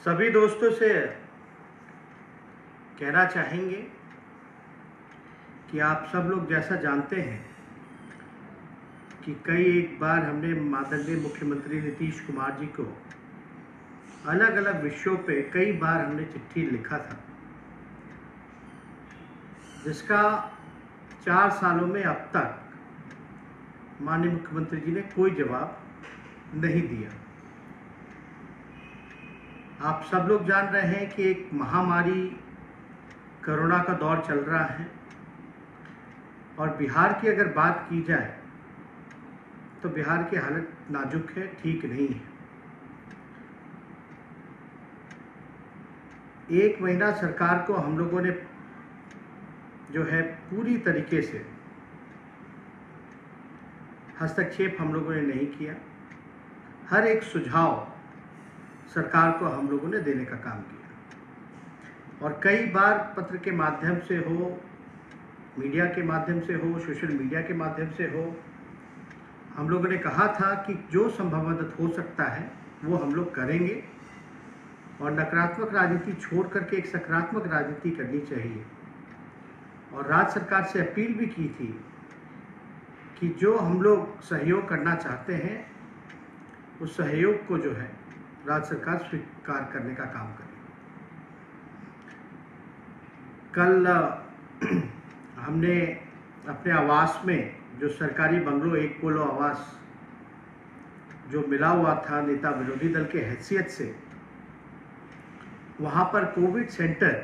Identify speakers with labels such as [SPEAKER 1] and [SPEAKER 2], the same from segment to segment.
[SPEAKER 1] सभी दोस्तों से कहना चाहेंगे कि आप सब लोग जैसा जानते हैं कि कई एक बार हमने माननीय मुख्यमंत्री नीतीश कुमार जी को अलग अलग विषयों पे कई बार हमने चिट्ठी लिखा था, जिसका 4 सालों में अब तक माननीय मुख्यमंत्री जी ने कोई जवाब नहीं दिया। आप सब लोग जान रहे हैं कि एक महामारी कोरोना का दौर चल रहा है और बिहार की अगर बात की जाए तो बिहार की हालत नाजुक है, ठीक नहीं है। 1 महीना सरकार को हम लोगों ने जो है पूरी तरीके से हस्तक्षेप हम लोगों ने नहीं किया। हर एक सुझाव सरकार को हम लोगों ने देने का काम किया और कई बार पत्र के माध्यम से हो, मीडिया के माध्यम से हो, सोशल मीडिया के माध्यम से हो, हम लोगों ने कहा था कि जो संभव मदद हो सकता है वो हम लोग करेंगे और नकारात्मक राजनीति छोड़ करके एक सकारात्मक राजनीति करनी चाहिए। और राज्य सरकार से अपील भी की थी कि जो हम लोग सहयोग करना चाहते हैं उस सहयोग को जो है राज्य सरकार स्वीकार करने का काम करे। कल हमने अपने आवास में जो सरकारी बंगलो एक पोलो आवास जो मिला हुआ था नेता विरोधी दल के हैसियत से, वहाँ पर कोविड सेंटर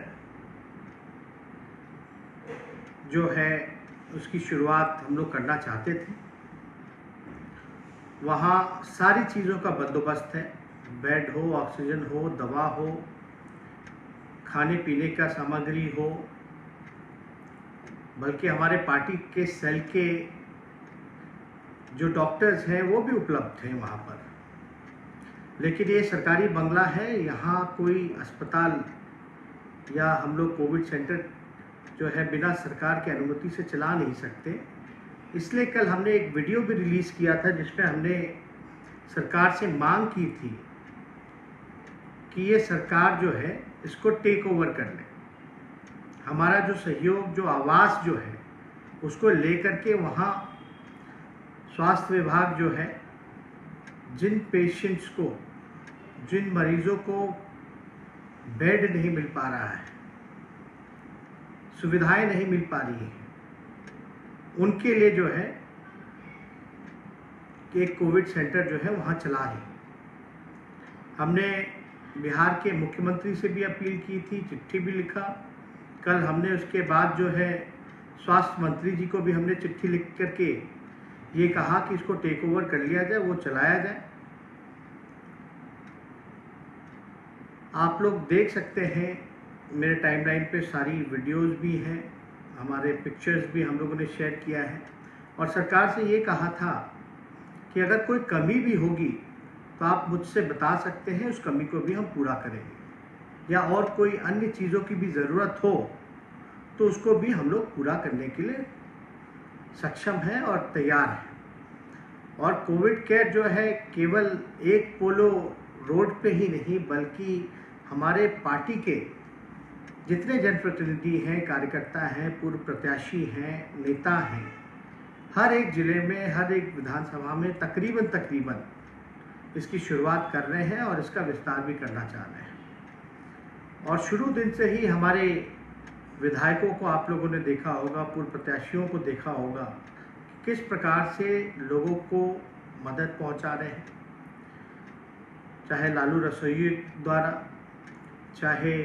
[SPEAKER 1] जो है उसकी शुरुआत हम लोग करना चाहते थे। वहाँ सारी चीज़ों का बंदोबस्त है, बेड हो, ऑक्सीजन हो, दवा हो, खाने पीने का सामग्री हो, बल्कि हमारे पार्टी के सेल के जो डॉक्टर्स हैं वो भी उपलब्ध हैं वहाँ पर। लेकिन ये सरकारी बंगला है, यहाँ कोई अस्पताल या हम लोग कोविड सेंटर जो है बिना सरकार की अनुमति से चला नहीं सकते। इसलिए कल हमने एक वीडियो भी रिलीज़ किया था जिसमें हमने सरकार से मांग की थी कि ये सरकार जो है इसको टेक ओवर कर ले। हमारा जो सहयोग, जो आवास जो है उसको लेकर के वहाँ स्वास्थ्य विभाग जो है जिन पेशेंट्स को, जिन मरीजों को बेड नहीं मिल पा रहा है, सुविधाएं नहीं मिल पा रही हैं, उनके लिए जो है एक कोविड सेंटर जो है वहाँ चला है। हमने बिहार के मुख्यमंत्री से भी अपील की थी, चिट्ठी भी लिखा। कल हमने उसके बाद जो है स्वास्थ्य मंत्री जी को भी हमने चिट्ठी लिख करके ये कहा कि इसको टेक ओवर कर लिया जाए, वो चलाया जाए। आप लोग देख सकते हैं मेरे टाइमलाइन पे सारी वीडियोस भी हैं, हमारे पिक्चर्स भी हम लोगों ने शेयर किया है और सरकार से ये कहा था कि अगर कोई कमी भी होगी तो आप मुझसे बता सकते हैं, उस कमी को भी हम पूरा करेंगे, या और कोई अन्य चीज़ों की भी ज़रूरत हो तो उसको भी हम लोग पूरा करने के लिए सक्षम हैं और तैयार हैं। और कोविड केयर जो है केवल एक पोलो रोड पे ही नहीं, बल्कि हमारे पार्टी के जितने जनप्रतिनिधि हैं, कार्यकर्ता हैं, पूर्व प्रत्याशी हैं, नेता हैं, हर एक ज़िले में, हर एक विधानसभा में तकरीबन इसकी शुरुआत कर रहे हैं और इसका विस्तार भी करना चाह रहे हैं। और शुरू दिन से ही हमारे विधायकों को आप लोगों ने देखा होगा, पूर्व प्रत्याशियों को देखा होगा किस प्रकार से लोगों को मदद पहुंचा रहे हैं, चाहे लालू रसोई द्वारा, चाहे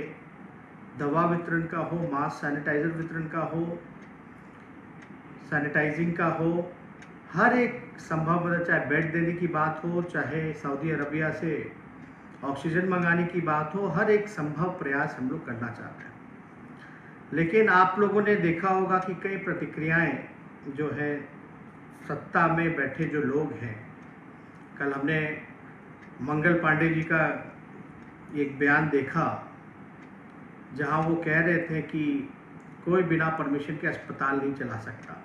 [SPEAKER 1] दवा वितरण का हो, मास्क सैनिटाइज़र वितरण का हो, सैनिटाइजिंग का हो, हर एक संभव मदद, चाहे बेड देने की बात हो, चाहे सऊदी अरबिया से ऑक्सीजन मंगाने की बात हो, हर एक संभव प्रयास हम लोग करना चाहते हैं। लेकिन आप लोगों ने देखा होगा कि कई प्रतिक्रियाएं जो है सत्ता में बैठे जो लोग हैं, कल हमने मंगल पांडे जी का एक बयान देखा जहां वो कह रहे थे कि कोई बिना परमिशन के अस्पताल नहीं चला सकता।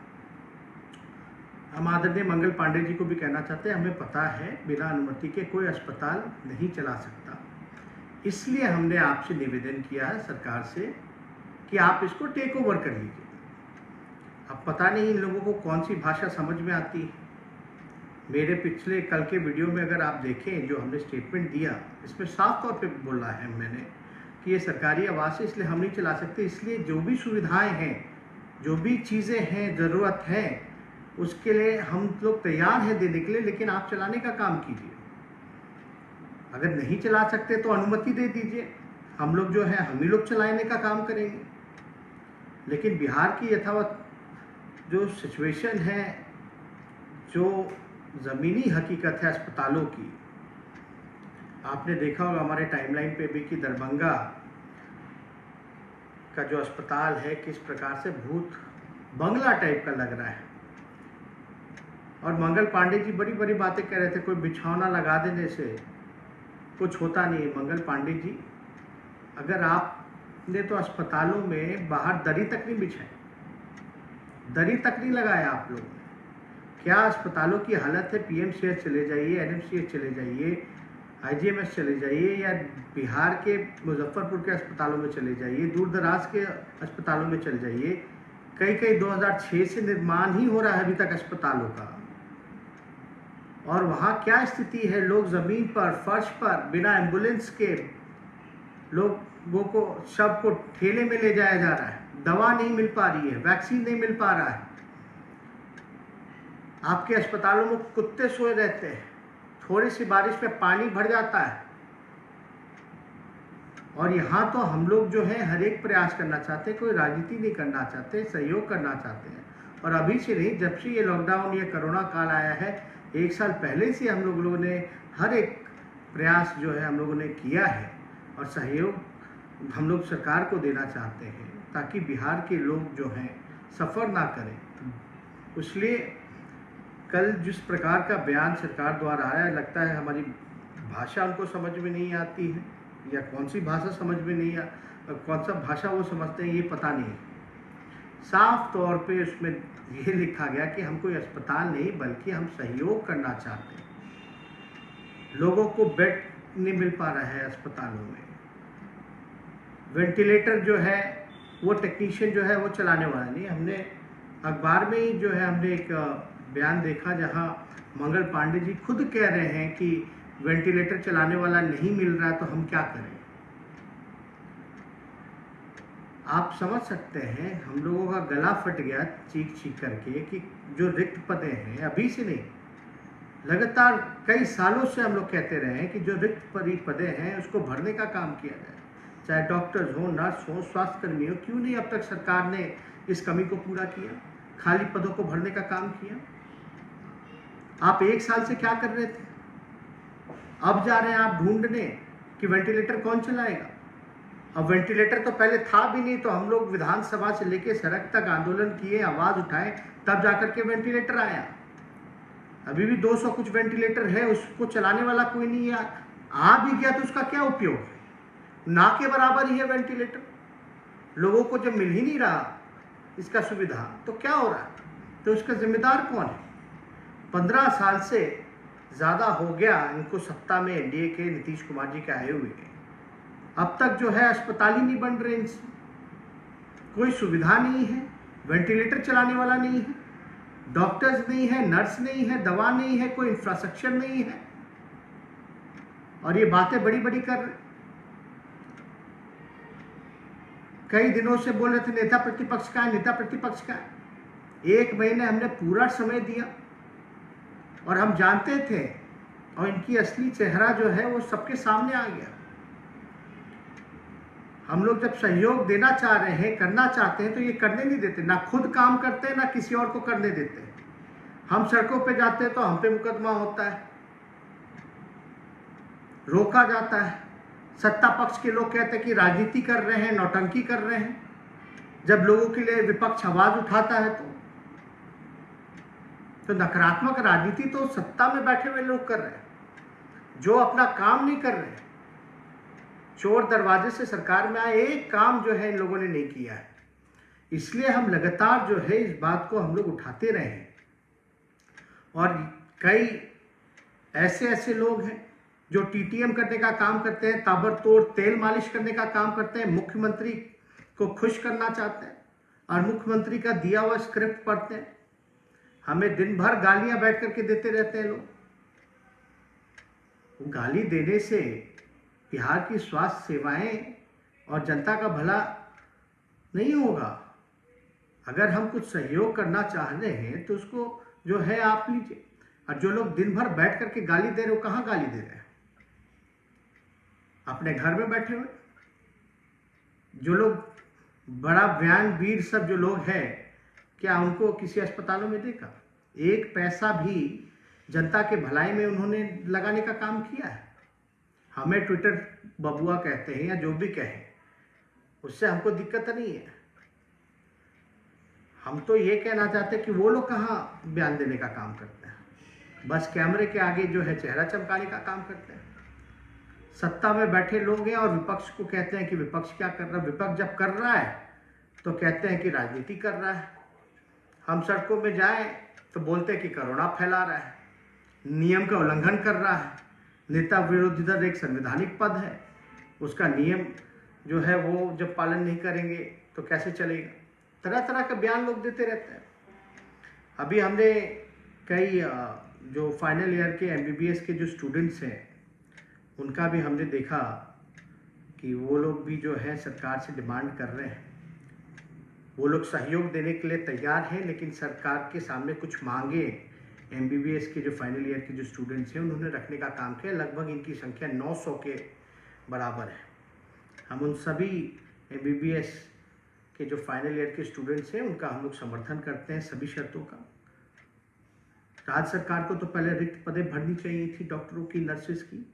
[SPEAKER 1] हम आदरणीय मंगल पांडे जी को भी कहना चाहते हैं, हमें पता है बिना अनुमति के कोई अस्पताल नहीं चला सकता। इसलिए हमने आपसे निवेदन किया है सरकार से कि आप इसको टेक ओवर कर लीजिए। अब पता नहीं इन लोगों को कौन सी भाषा समझ में आती है। मेरे पिछले कल के वीडियो में अगर आप देखें, जो हमने स्टेटमेंट दिया, इसमें साफ तौर पे बोला है मैंने कि ये सरकारी आवास है, इसलिए हम नहीं चला सकते। इसलिए जो भी सुविधाएं हैं, जो भी चीज़ें हैं, ज़रूरत है, उसके लिए हम लोग तैयार हैं देने के लिए, लेकिन आप चलाने का काम कीजिए। अगर नहीं चला सकते तो अनुमति दे दीजिए, हम लोग जो है हम ही लोग चलाने का काम करेंगे। लेकिन बिहार की यथावत जो सिचुएशन है, जो ज़मीनी हकीकत है अस्पतालों की, आपने देखा होगा हमारे टाइमलाइन पे भी कि दरभंगा का जो अस्पताल है किस प्रकार से भूत बंगला टाइप का लग रहा है। और मंगल पांडे जी बड़ी बड़ी बातें कह रहे थे, कोई बिछौना लगा देने से कुछ होता नहीं है। मंगल पांडे जी, अगर आपने तो अस्पतालों में बाहर दरी तक नहीं बिछाई, दरी तक नहीं लगाया आप लोग। क्या अस्पतालों की हालत है? पीएमसीएच चले जाइए, एनएमसीएच चले जाइए, आईजीएमएस चले जाइए, या बिहार के मुजफ्फरपुर के अस्पतालों में चले जाइए, दूर दराज के अस्पतालों में चले जाइए। कई 2006 से निर्माण ही हो रहा है अभी तक अस्पतालों का, और वहाँ क्या स्थिति है? लोग ज़मीन पर, फर्श पर, बिना एम्बुलेंस के लोगों को, शव को ठेले में ले जाया जा रहा है। दवा नहीं मिल पा रही है, वैक्सीन नहीं मिल पा रहा है। आपके अस्पतालों में कुत्ते सोए रहते हैं, थोड़ी सी बारिश में पानी भर जाता है। और यहाँ तो हम लोग जो है हर एक प्रयास करना चाहते हैं, कोई राजनीति नहीं करना चाहते, सहयोग करना चाहते हैं। और अभी से नहीं, जब से ये लॉकडाउन, ये कोरोना काल आया है, 1 साल पहले से हम लोगों ने हर एक प्रयास जो है हम लोगों ने किया है, और सहयोग हम लोग सरकार को देना चाहते हैं ताकि बिहार के लोग जो हैं सफ़र ना करें। इसलिए कल जिस प्रकार का बयान सरकार द्वारा आया, लगता है हमारी भाषा उनको समझ में नहीं आती है, या कौन सी भाषा समझ में नहीं कौन सा भाषा वो समझते हैं ये पता नहीं। साफ तौर पे उसमें ये लिखा गया कि हम कोई अस्पताल नहीं, बल्कि हम सहयोग करना चाहते हैं। लोगों को बेड नहीं मिल पा रहा है अस्पतालों में, वेंटिलेटर जो है वो टेक्नीशियन जो है वो चलाने वाला नहीं। हमने अखबार में ही जो है हमने एक बयान देखा जहां मंगल पांडे जी खुद कह रहे हैं कि वेंटिलेटर चलाने वाला नहीं मिल रहा, तो हम क्या करें। आप समझ सकते हैं हम लोगों का गला फट गया चीख चीख करके कि जो रिक्त पदे हैं, अभी से नहीं, लगातार कई सालों से हम लोग कहते रहे हैं कि जो रिक्त पदे हैं उसको भरने का काम किया जाए, चाहे डॉक्टर्स हो, नर्स हो, स्वास्थ्यकर्मी हो। क्यों नहीं अब तक सरकार ने इस कमी को पूरा किया, खाली पदों को भरने का काम किया? आप 1 साल से क्या कर रहे थे? अब जा रहे हैं आप ढूंढने कि वेंटिलेटर कौन चलाएगा। अब वेंटिलेटर तो पहले था भी नहीं, तो हम लोग विधानसभा से लेके सड़क तक आंदोलन किए, आवाज उठाए, तब जाकर के वेंटिलेटर आया। अभी भी 200 कुछ वेंटिलेटर है, उसको चलाने वाला कोई नहीं है। आ भी गया तो उसका क्या उपयोग है? ना के बराबर ही है वेंटिलेटर। लोगों को जब मिल ही नहीं रहा इसका सुविधा, तो क्या हो रहा है? तो उसका जिम्मेदार कौन है? 15 साल से ज़्यादा हो गया इनको सत्ता में, एनडीए के नीतीश कुमार जी के आए हुए। अब तक जो है अस्पताल ही नहीं बन रहे, इनसे कोई सुविधा नहीं है, वेंटिलेटर चलाने वाला नहीं है, डॉक्टर्स नहीं है, नर्स नहीं है, दवा नहीं है, कोई इंफ्रास्ट्रक्चर नहीं है, और ये बातें बड़ी बड़ी कर रहे। कई दिनों से बोल रहे थे नेता प्रतिपक्ष का है, नेता प्रतिपक्ष का है। 1 महीने हमने पूरा समय दिया, और हम जानते थे, और इनकी असली चेहरा जो है वो सबके सामने आ गया। हम लोग जब सहयोग देना चाह रहे हैं, करना चाहते हैं, तो ये करने नहीं देते, ना खुद काम करते हैं, ना किसी और को करने देते हैं। हम सड़कों पे जाते हैं तो हम पे मुकदमा होता है, रोका जाता है। सत्ता पक्ष के लोग कहते हैं कि राजनीति कर रहे हैं, नौटंकी कर रहे हैं। जब लोगों के लिए विपक्ष आवाज उठाता है तो नकारात्मक राजनीति तो सत्ता में बैठे हुए लोग कर रहे हैं, जो अपना काम नहीं कर रहे। चोर दरवाजे से सरकार में आए, एक काम जो है इन लोगों ने नहीं किया है। इसलिए हम लगातार जो है इस बात को हम लोग उठाते रहे हैं। और कई ऐसे लोग हैं जो टीटीएम करने का काम करते हैं, ताबड़तोड़ तेल मालिश करने का काम करते हैं, मुख्यमंत्री को खुश करना चाहते हैं और मुख्यमंत्री का दिया हुआ स्क्रिप्ट पढ़ते हैं। हमें दिन भर गालियां बैठ करके देते रहते हैं लोग। गाली देने से बिहार की स्वास्थ्य सेवाएं और जनता का भला नहीं होगा। अगर हम कुछ सहयोग करना चाह रहे हैं तो उसको जो है आप लीजिए। और जो लोग दिन भर बैठ करके गाली दे रहे हो, कहाँ गाली दे रहे हैं? अपने घर में बैठे हुए। जो लोग बड़ा बयान वीर सब जो लोग हैं, क्या उनको किसी अस्पतालों में देखा? एक पैसा भी जनता के भलाई में उन्होंने लगाने का काम किया है। हमें ट्विटर बबुआ कहते हैं या जो भी कहें, उससे हमको दिक्कत नहीं है। हम तो ये कहना चाहते हैं कि वो लोग कहाँ बयान देने का काम करते हैं, बस कैमरे के आगे जो है चेहरा चमकाने का काम करते हैं। सत्ता में बैठे लोग हैं और विपक्ष को कहते हैं कि विपक्ष क्या कर रहा है। विपक्ष जब कर रहा है तो कहते हैं कि राजनीति कर रहा है। हम सड़कों में जाएं तो बोलते हैं कि कोरोना फैला रहा है, नियम का उल्लंघन कर रहा है। नेता विरोधी दल एक संवैधानिक पद है, उसका नियम जो है वो जब पालन नहीं करेंगे तो कैसे चलेगा? तरह तरह का बयान लोग देते रहते हैं। अभी हमने कई जो फाइनल ईयर के एमबीबीएस के जो स्टूडेंट्स हैं, उनका भी हमने देखा कि वो लोग भी जो है सरकार से डिमांड कर रहे हैं। वो लोग सहयोग देने के लिए तैयार हैं, लेकिन सरकार के सामने कुछ मांगे एमबीबीएस के जो फाइनल ईयर के जो स्टूडेंट्स हैं उन्होंने रखने का काम किया। लगभग इनकी संख्या 900 के बराबर है। हम उन सभी एमबीबीएस के जो फाइनल ईयर के स्टूडेंट्स हैं उनका हम लोग समर्थन करते हैं सभी शर्तों का। राज्य सरकार को तो पहले रिक्त पदें भरनी चाहिए थी डॉक्टरों की, नर्सेस की,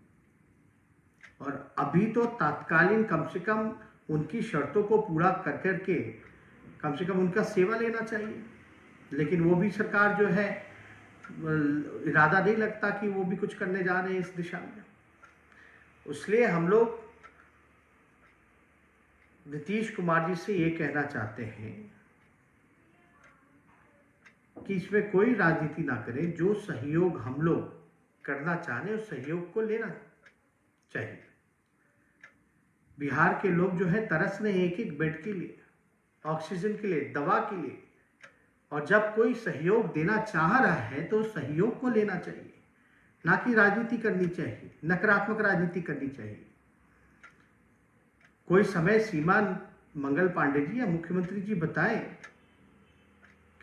[SPEAKER 1] और अभी तो तात्कालीन कम से कम उनकी शर्तों को पूरा कर करके कम से कम उनका सेवा लेना चाहिए। लेकिन वो भी सरकार जो है इरादा नहीं लगता कि वो भी कुछ करने जा रहे हैं इस दिशा में। इसलिए हम लोग नीतीश कुमार जी से ये कहना चाहते हैं कि इसमें कोई राजनीति ना करें। जो सहयोग हम लोग करना चाह रहे हैं उस सहयोग को लेना चाहिए। बिहार के लोग जो है तरस रहे हैं एक एक बेड के लिए, ऑक्सीजन के लिए, दवा के लिए, और जब कोई सहयोग देना चाह रहा है तो सहयोग को लेना चाहिए, ना कि राजनीति करनी चाहिए, नकारात्मक राजनीति करनी चाहिए। कोई समय सीमा मंगल पांडे जी या मुख्यमंत्री जी बताएं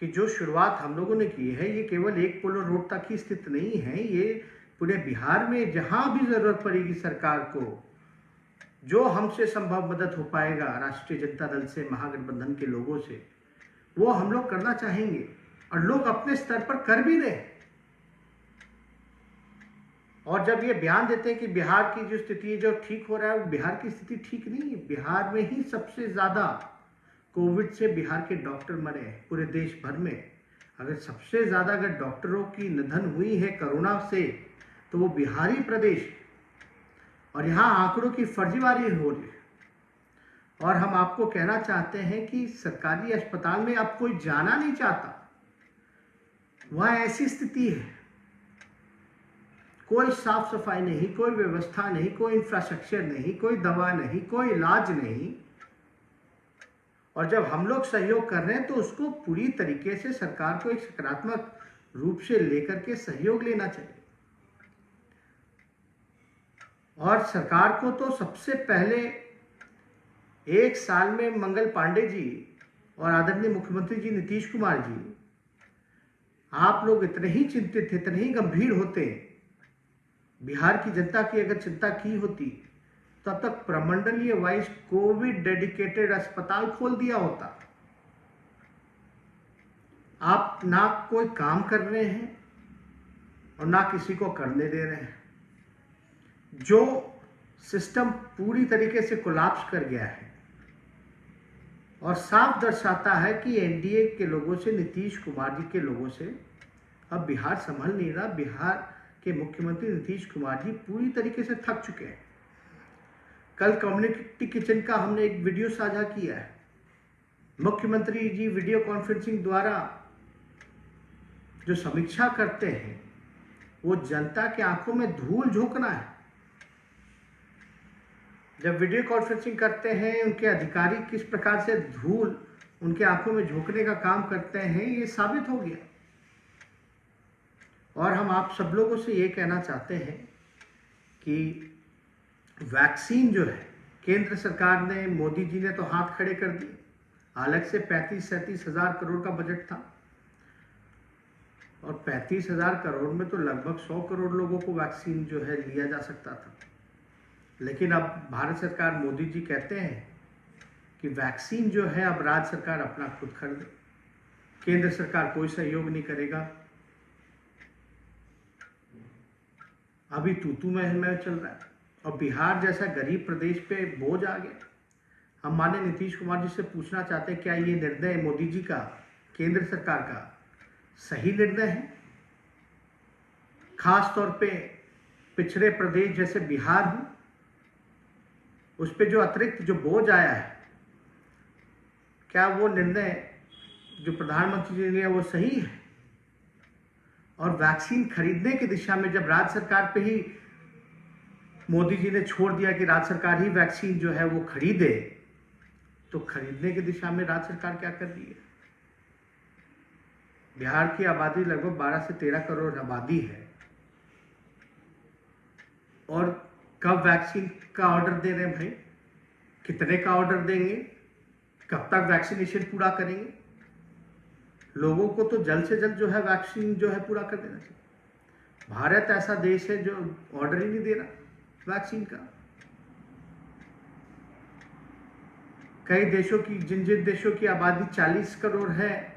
[SPEAKER 1] कि जो शुरुआत हम लोगों ने की है ये केवल एक पोलो रोड तक ही स्थित नहीं है। ये पूरे बिहार में जहां भी जरूरत पड़ेगी सरकार को, जो हमसे संभव मदद हो पाएगा राष्ट्रीय जनता दल से, महागठबंधन के लोगों से, वो हम लोग करना चाहेंगे। और लोग अपने स्तर पर कर भी रहे। और जब ये बयान देते हैं कि बिहार की जो स्थिति है जो ठीक हो रहा है, बिहार की स्थिति ठीक नहीं है। बिहार में ही सबसे ज्यादा कोविड से बिहार के डॉक्टर मरे हैं पूरे देश भर में। अगर सबसे ज्यादा अगर डॉक्टरों की निधन हुई है कोरोना से तो वो बिहारी प्रदेश, और यहाँ आंकड़ों की फर्जीवारी हो रही है। और हम आपको कहना चाहते हैं कि सरकारी अस्पताल में अब कोई जाना नहीं चाहता। वहाँ ऐसी स्थिति है, कोई साफ सफाई नहीं, कोई व्यवस्था नहीं, कोई इंफ्रास्ट्रक्चर नहीं, कोई दवा नहीं, कोई इलाज नहीं। और जब हम लोग सहयोग कर रहे हैं तो उसको पूरी तरीके से सरकार को एक सकारात्मक रूप से लेकर के सहयोग लेना चाहिए। और सरकार को तो सबसे पहले एक साल में मंगल पांडे जी और आदरणीय मुख्यमंत्री जी नीतीश कुमार जी, आप लोग इतने ही चिंतित थे, इतने ही गंभीर होते, बिहार की जनता की अगर चिंता की होती तब तक प्रमंडलीय वाइज कोविड डेडिकेटेड अस्पताल खोल दिया होता। आप ना कोई काम कर रहे हैं और ना किसी को करने दे रहे हैं। जो सिस्टम पूरी तरीके से कोलैप्स कर गया है और साफ दर्शाता है कि एनडीए के लोगों से, नीतीश कुमार जी के लोगों से अब बिहार संभल नहीं रहा। बिहार के मुख्यमंत्री नीतीश कुमार जी पूरी तरीके से थक चुके हैं। कल कम्युनिटी किचन का हमने एक वीडियो साझा किया है। मुख्यमंत्री जी वीडियो कॉन्फ्रेंसिंग द्वारा जो समीक्षा करते हैं वो जनता के आंखों में धूल झोंकना है। जब वीडियो कॉन्फ्रेंसिंग करते हैं, उनके अधिकारी किस प्रकार से धूल उनके आंखों में झोंकने का काम करते हैं, ये साबित हो गया। और हम आप सब लोगों से ये कहना चाहते हैं कि वैक्सीन जो है, केंद्र सरकार ने, मोदी जी ने तो हाथ खड़े कर दिए। अलग से 35-37 हज़ार करोड़ का बजट था, और 35 हज़ार करोड़ में तो लगभग 100 करोड़ लोगों को वैक्सीन जो है लिया जा सकता था। लेकिन अब भारत सरकार, मोदी जी कहते हैं कि वैक्सीन जो है अब राज्य सरकार अपना खुद खरीदे, केंद्र सरकार कोई सहयोग नहीं करेगा। अभी तू मैं चल रहा है, और बिहार जैसा गरीब प्रदेश पे बोझ आ गया। हम माननीय नीतीश कुमार जी से पूछना चाहते हैं, क्या ये निर्णय मोदी जी का, केंद्र सरकार का सही निर्णय है? खास तौर पे पिछड़े प्रदेश जैसे बिहार हो, उस पे जो अतिरिक्त जो बोझ आया है, क्या वो निर्णय जो प्रधानमंत्री जी ने लिया वो सही है? और वैक्सीन खरीदने की दिशा में जब राज्य सरकार पे ही मोदी जी ने छोड़ दिया कि राज्य सरकार ही वैक्सीन जो है वो खरीदे, तो खरीदने की दिशा में राज्य सरकार क्या कर रही है? बिहार की आबादी लगभग 12 से 13 करोड़ आबादी है, और कब वैक्सीन का ऑर्डर दे रहे हैं भाई? कितने का ऑर्डर देंगे? कब तक वैक्सीनेशन पूरा करेंगे? लोगों को तो जल्द से जल्द जो है वैक्सीन जो है पूरा कर देना चाहिए। भारत ऐसा देश है जो ऑर्डर ही नहीं दे रहा वैक्सीन का। कई देशों की, जिन देशों की आबादी 40 करोड़ है,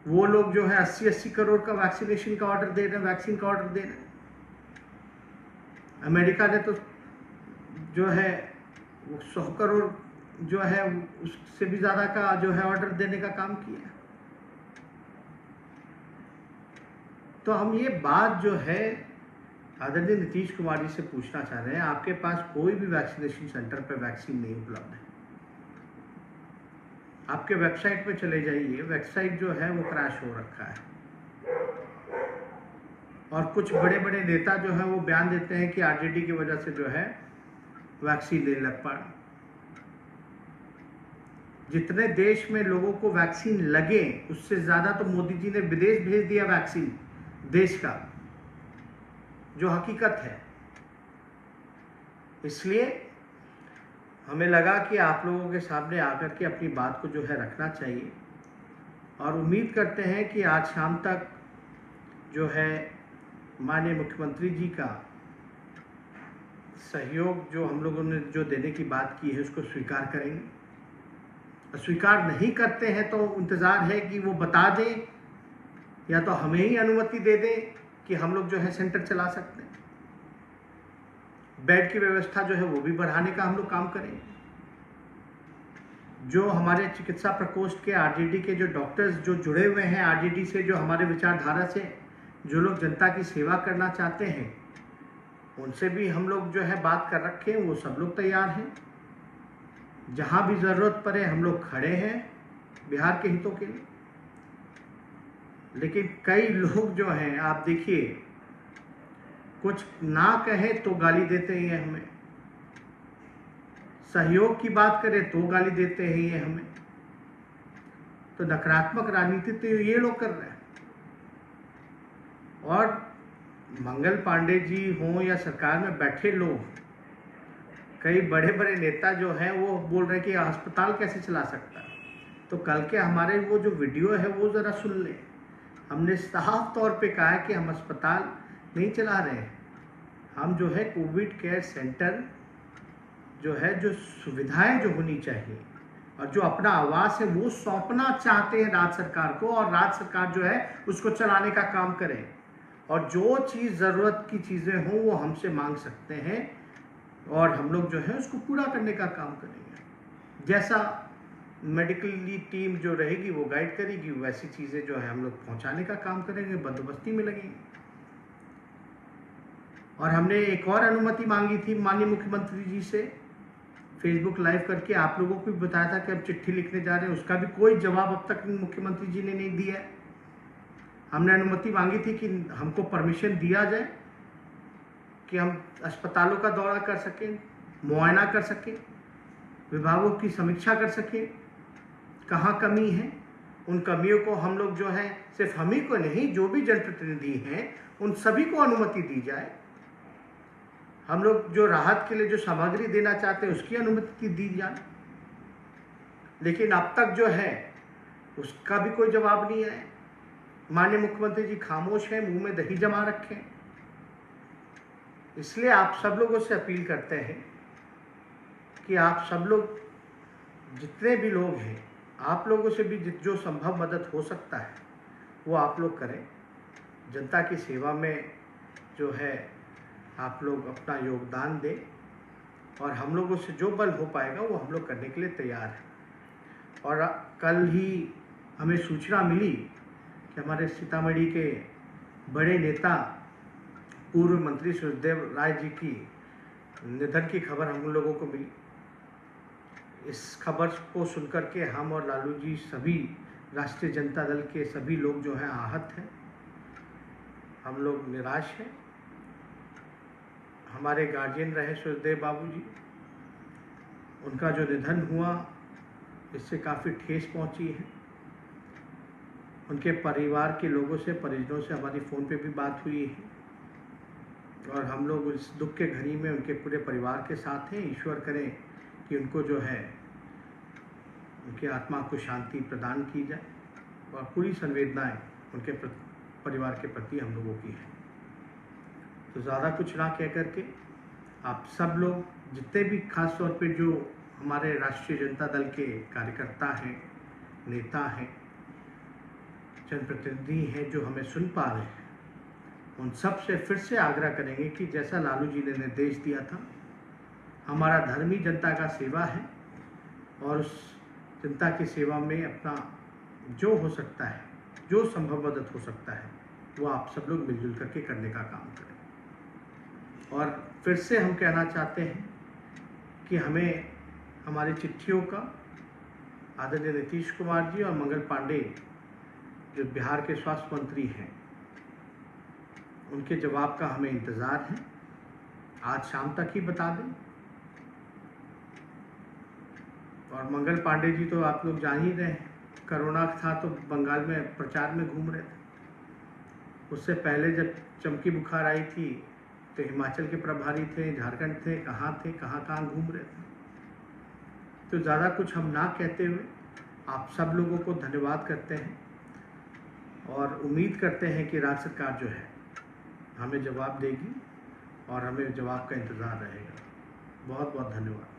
[SPEAKER 1] वो लोग जो है 80-80 करोड़ का वैक्सीनेशन का ऑर्डर दे रहे हैं, वैक्सीन का ऑर्डर दे रहे हैं। अमेरिका ने तो जो है 100 करोड़ जो है उससे भी ज़्यादा का जो है ऑर्डर देने का काम किया। तो हम ये बात जो है आदरणीय नीतीश कुमार जी से पूछना चाह रहे हैं, आपके पास कोई भी वैक्सीनेशन सेंटर पर वैक्सीन नहीं उपलब्ध है। आपके वेबसाइट पे चले जाइए, वेबसाइट जो है वो क्रैश हो रखा है, और कुछ बड़े बड़े नेता जो है वो बयान देते हैं कि आरजेडी की वजह से जो है वैक्सीन नहीं लग पा रही। जितने देश में लोगों को वैक्सीन लगे, उससे ज़्यादा तो मोदी जी ने विदेश भेज दिया वैक्सीन देश का, जो हकीकत है। इसलिए हमें लगा कि आप लोगों के सामने आकर के अपनी बात को जो है रखना चाहिए, और उम्मीद करते हैं कि आज शाम तक जो है माननीय मुख्यमंत्री जी का सहयोग जो हम लोगों ने जो देने की बात की है उसको स्वीकार करेंगे। स्वीकार नहीं करते हैं तो इंतज़ार है कि वो बता दें, या तो हमें ही अनुमति दे दें कि हम लोग जो है सेंटर चला सकते हैं। बेड की व्यवस्था जो है वो भी बढ़ाने का हम लोग काम करेंगे। जो हमारे चिकित्सा प्रकोष्ठ के, आरजेडी के जो डॉक्टर्स जो जुड़े हुए हैं आरजेडी से, जो हमारे विचारधारा से, जो लोग जनता की सेवा करना चाहते हैं, उनसे भी हम लोग जो है बात कर रखे हैं। वो सब लोग तैयार हैं, जहां भी ज़रूरत पड़े हम लोग खड़े हैं बिहार के हितों के लिए। लेकिन कई लोग जो हैं, आप देखिए, कुछ ना कहे तो गाली देते ही हैं हमें, सहयोग की बात करें तो गाली देते ही हैं हमें। तो नकारात्मक राजनीति तो ये लोग कर रहे हैं। और मंगल पांडे जी हों या सरकार में बैठे लोग, कई बड़े बड़े नेता जो हैं वो बोल रहे हैं कि अस्पताल कैसे चला सकता है। तो कल के हमारे वो जो वीडियो है वो ज़रा सुन लें। हमने साफ तौर पे कहा है कि हम अस्पताल नहीं चला रहे हैं, हम जो है कोविड केयर सेंटर जो है, जो सुविधाएं जो होनी चाहिए और जो अपना आवास है वो सौंपना चाहते हैं राज्य सरकार को, और राज्य सरकार जो है उसको चलाने का काम करे। और जो चीज़ ज़रूरत की चीज़ें हों वो हमसे मांग सकते हैं, और हम लोग जो है उसको पूरा करने का काम करेंगे। जैसा मेडिकली टीम जो रहेगी वो गाइड करेगी, वैसी चीज़ें जो है हम लोग पहुंचाने का काम करेंगे, बंदोबस्ती में लगेंगे। और हमने एक और अनुमति मांगी थी माननीय मुख्यमंत्री जी से, फेसबुक लाइव करके आप लोगों को भी बताया था कि अब चिट्ठी लिखने जा रहे हैं, उसका भी कोई जवाब अब तक मुख्यमंत्री जी ने नहीं दिया है। हमने अनुमति मांगी थी कि हमको परमिशन दिया जाए कि हम अस्पतालों का दौरा कर सकें, मुआयना कर सकें, विभागों की समीक्षा कर सकें, कहाँ कमी है। उन कमियों को हम लोग जो है, सिर्फ हम ही को नहीं, जो भी जनप्रतिनिधि हैं उन सभी को अनुमति दी जाए। हम लोग जो राहत के लिए जो सामग्री देना चाहते हैं उसकी अनुमति दी जाए। लेकिन अब तक जो है उसका भी कोई जवाब नहीं है। माननीय मुख्यमंत्री जी खामोश हैं, मुंह में दही जमा रखे हैं। इसलिए आप सब लोगों से अपील करते हैं कि आप सब लोग, जितने भी लोग हैं, आप लोगों से भी जो संभव मदद हो सकता है वो आप लोग करें। जनता की सेवा में जो है आप लोग अपना योगदान दें और हम लोगों से जो बल हो पाएगा वो हम लोग करने के लिए तैयार हैं। और कल ही हमें सूचना मिली कि हमारे सीतामढ़ी के बड़े नेता पूर्व मंत्री सुखदेव राय जी की निधन की खबर हम लोगों को मिली। इस खबर को सुनकर के हम और लालू जी, सभी राष्ट्रीय जनता दल के सभी लोग जो हैं आहत हैं। हम लोग निराश हैं। हमारे गार्जियन रहे सुखदेव बाबू जी, उनका जो निधन हुआ इससे काफ़ी ठेस पहुंची है। उनके परिवार के लोगों से, परिजनों से हमारी फ़ोन पे भी बात हुई है और हम लोग इस दुख के घड़ी में उनके पूरे परिवार के साथ हैं। ईश्वर करें कि उनको जो है, उनकी आत्मा को शांति प्रदान की जाए और पूरी संवेदनाएं उनके परिवार के प्रति हम लोगों की है। तो ज़्यादा कुछ ना कह करके आप सब लोग, जितने भी खास तौर पे जो हमारे राष्ट्रीय जनता दल के कार्यकर्ता हैं, नेता हैं, जनप्रतिनिधि हैं जो हमें सुन पा रहे हैं, उन सब से फिर से आग्रह करेंगे कि जैसा लालू जी ने निर्देश दिया था, हमारा धर्म ही जनता का सेवा है और उस जनता की सेवा में अपना जो हो सकता है, जो संभव मदद हो सकता है, वो आप सब लोग मिलजुल करके करने का काम करें। और फिर से हम कहना चाहते हैं कि हमें हमारी चिट्ठियों का आदरणीय नीतीश कुमार जी और मंगल पांडे जो बिहार के स्वास्थ्य मंत्री हैं, उनके जवाब का हमें इंतज़ार है। आज शाम तक ही बता दें। और मंगल पांडे जी तो आप लोग जान ही रहे हैं, कोरोना था तो बंगाल में प्रचार में घूम रहे थे। उससे पहले जब चमकी बुखार आई थी तो हिमाचल के प्रभारी थे, झारखंड थे, कहाँ घूम रहे थे। तो ज़्यादा कुछ हम ना कहते हुए आप सब लोगों को धन्यवाद करते हैं और उम्मीद करते हैं कि राज्य सरकार जो है हमें जवाब देगी और हमें जवाब का इंतज़ार रहेगा। बहुत बहुत धन्यवाद।